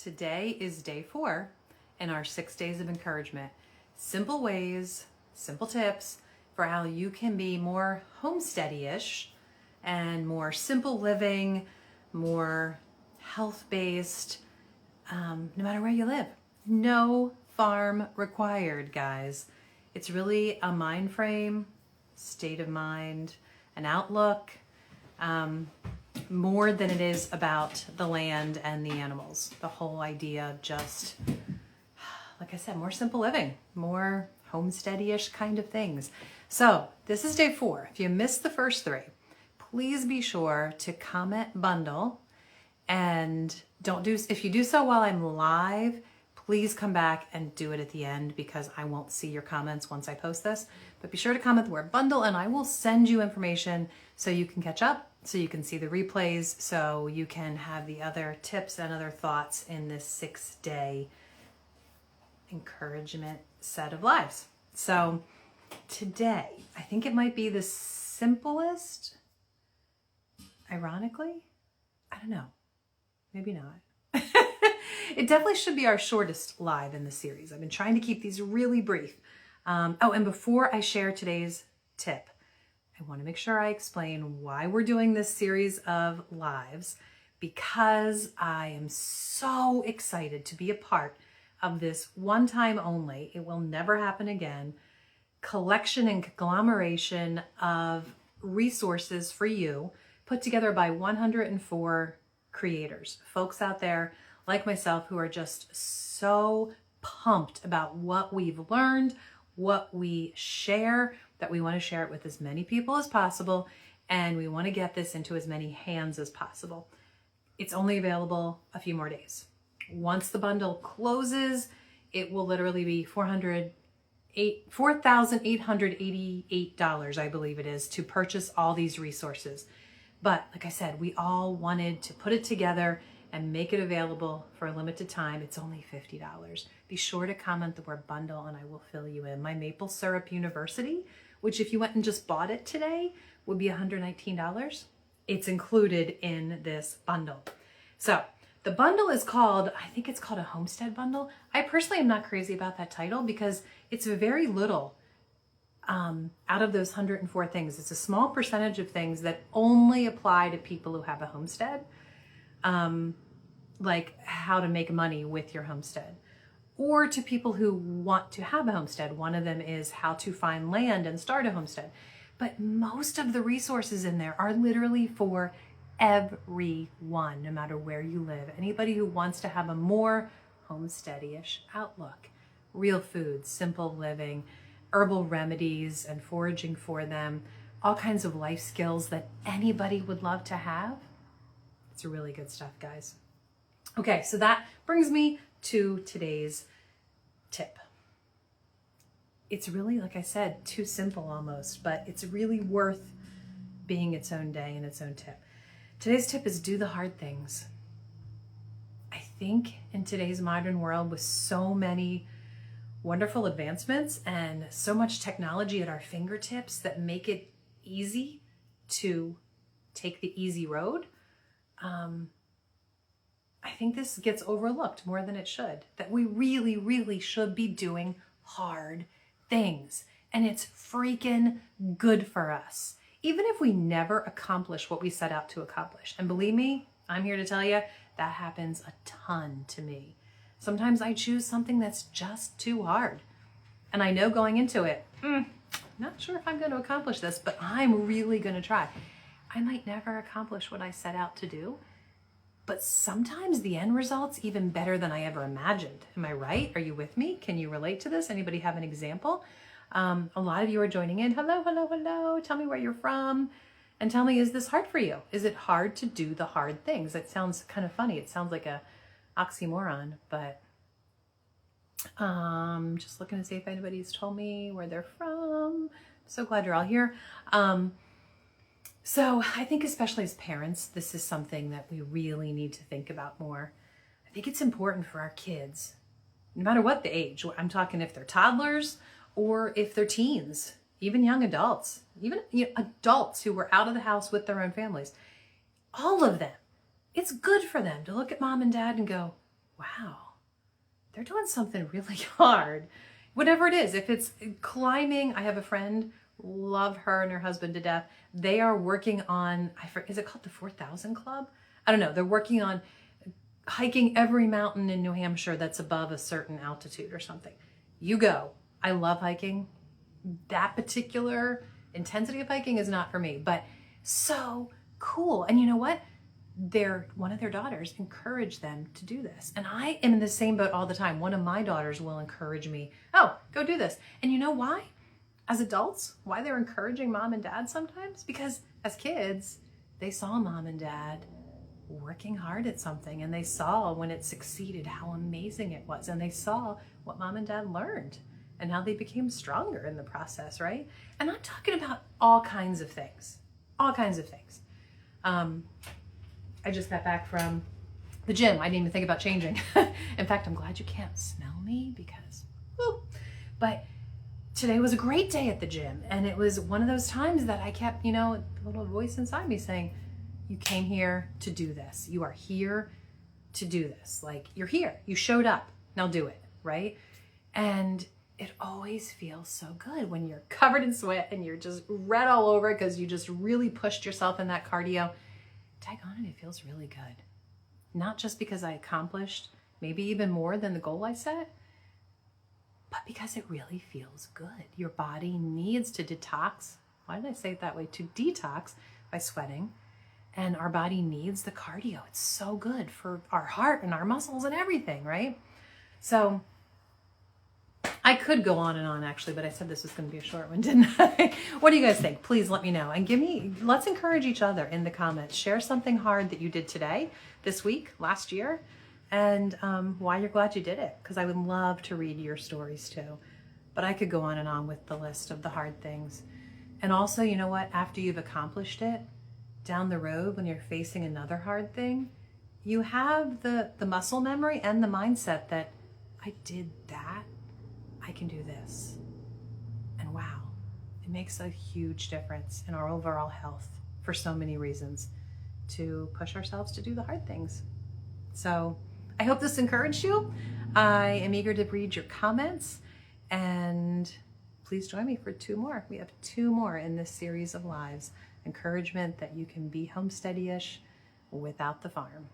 Today is day 4 in our 6 days of encouragement. Simple ways, simple tips for how you can be more homesteady-ish and more simple living, more health-based, no matter where you live. No farm required, guys. It's really a mind frame, state of mind, an outlook, more than it is about the land and the animals. The whole idea of just, like I said, more simple living, more homesteady-ish kind of things. So this is day 4. If you missed the first 3, please be sure to comment bundle, and if you do so while I'm live, please come back and do it at the end because I won't see your comments once I post this. But be sure to comment the word bundle and I will send you information so you can catch up, so you can see the replays, so you can have the other tips and other thoughts in this 6-day encouragement set of lives. So today, I think it might be the simplest, ironically, I don't know, maybe not. It definitely should be our shortest live in the series. I've been trying to keep these really brief. And before I share today's tip, I want to make sure I explain why we're doing this series of lives, because I am so excited to be a part of this one time only, it will never happen again, collection and conglomeration of resources for you put together by 104 creators, folks out there like myself who are just so pumped about what we've learned, what we share, that we want to share it with as many people as possible, and we want to get this into as many hands as possible. It's only available a few more days. Once the bundle closes, it will literally be $4,888, I believe it is, to purchase all these resources. But like I said, we all wanted to put it together and make it available for a limited time. It's only $50. Be sure to comment the word bundle and I will fill you in. My Maple Syrup University, which if you went and just bought it today, would be $119. It's included in this bundle. So the bundle is called, I think it's called a Homestead bundle. I personally am not crazy about that title because it's very little out of those 104 things. It's a small percentage of things that only apply to people who have a homestead. Like how to make money with your homestead, or to people who want to have a homestead. One of them is how to find land and start a homestead. But most of the resources in there are literally for everyone, no matter where you live. Anybody who wants to have a more homesteady-ish outlook. Real food, simple living, herbal remedies and foraging for them, all kinds of life skills that anybody would love to have. It's really good stuff, guys. Okay, so that brings me to today's tip. It's really, like I said, too simple almost, but it's really worth being its own day and its own tip. Today's tip is do the hard things. I think in today's modern world with so many wonderful advancements and so much technology at our fingertips that make it easy to take the easy road, I think this gets overlooked more than it should, that we really, really should be doing hard things. And it's freaking good for us, even if we never accomplish what we set out to accomplish. And believe me, I'm here to tell you, that happens a ton to me. Sometimes I choose something that's just too hard. And I know going into it, not sure if I'm going to accomplish this, but I'm really going to try. I might never accomplish what I set out to do, but sometimes the end result's even better than I ever imagined. Am I right? Are you with me? Can you relate to this? Anybody have an example? A lot of you are joining in. Hello, hello, hello. Tell me where you're from. And tell me, is this hard for you? Is it hard to do the hard things? It sounds kind of funny. It sounds like a oxymoron, but just looking to see if anybody's told me where they're from. So glad you're all here. So I think especially as parents, this is something that we really need to think about more. I think it's important for our kids, no matter what the age. I'm talking if they're toddlers or if they're teens, even young adults, even adults who were out of the house with their own families. All of them. It's good for them to look at mom and dad and go, wow, they're doing something really hard. Whatever it is, if it's climbing, I have a friend, love her and her husband to death. They are working on, is it called the 4,000 Club? I don't know. They're working on hiking every mountain in New Hampshire that's above a certain altitude or something. You go. I love hiking. That particular intensity of hiking is not for me, but so cool. And you know what? One of their daughters encouraged them to do this. And I am in the same boat all the time. One of my daughters will encourage me, oh, go do this. And you know why? As adults, why they're encouraging mom and dad sometimes? Because as kids, they saw mom and dad working hard at something, and they saw when it succeeded how amazing it was. And they saw what mom and dad learned and how they became stronger in the process, right? And I'm talking about all kinds of things, all kinds of things. I just got back from the gym. I didn't even think about changing. In fact, I'm glad you can't smell me because, whew. But today was a great day at the gym. And it was one of those times that I kept, you know, a little voice inside me saying, you came here to do this. You are here to do this. Like, you're here. You showed up. Now do it, right? And it always feels so good when you're covered in sweat and you're just red all over it because you just really pushed yourself in that cardio. Daggone it, it feels really good. Not just because I accomplished maybe even more than the goal I set, but because it really feels good. Your body needs to detox. Why did I say it that way? To detox by sweating. And our body needs the cardio. It's so good for our heart and our muscles and everything, right? So I could go on and on actually, but I said this was going to be a short one, didn't I? What do you guys think? Please let me know. And let's encourage each other in the comments. Share something hard that you did today, this week, last year, and why you're glad you did it. Because I would love to read your stories too. But I could go on and on with the list of the hard things. And also, you know what? After you've accomplished it, down the road when you're facing another hard thing, you have the muscle memory and the mindset that I did that, I can do this. And wow, it makes a huge difference in our overall health for so many reasons to push ourselves to do the hard things. So I hope this encouraged you. I am eager to read your comments, and please join me for 2 more. We have 2 more in this series of lives. Encouragement that you can be homesteady-ish without the farm.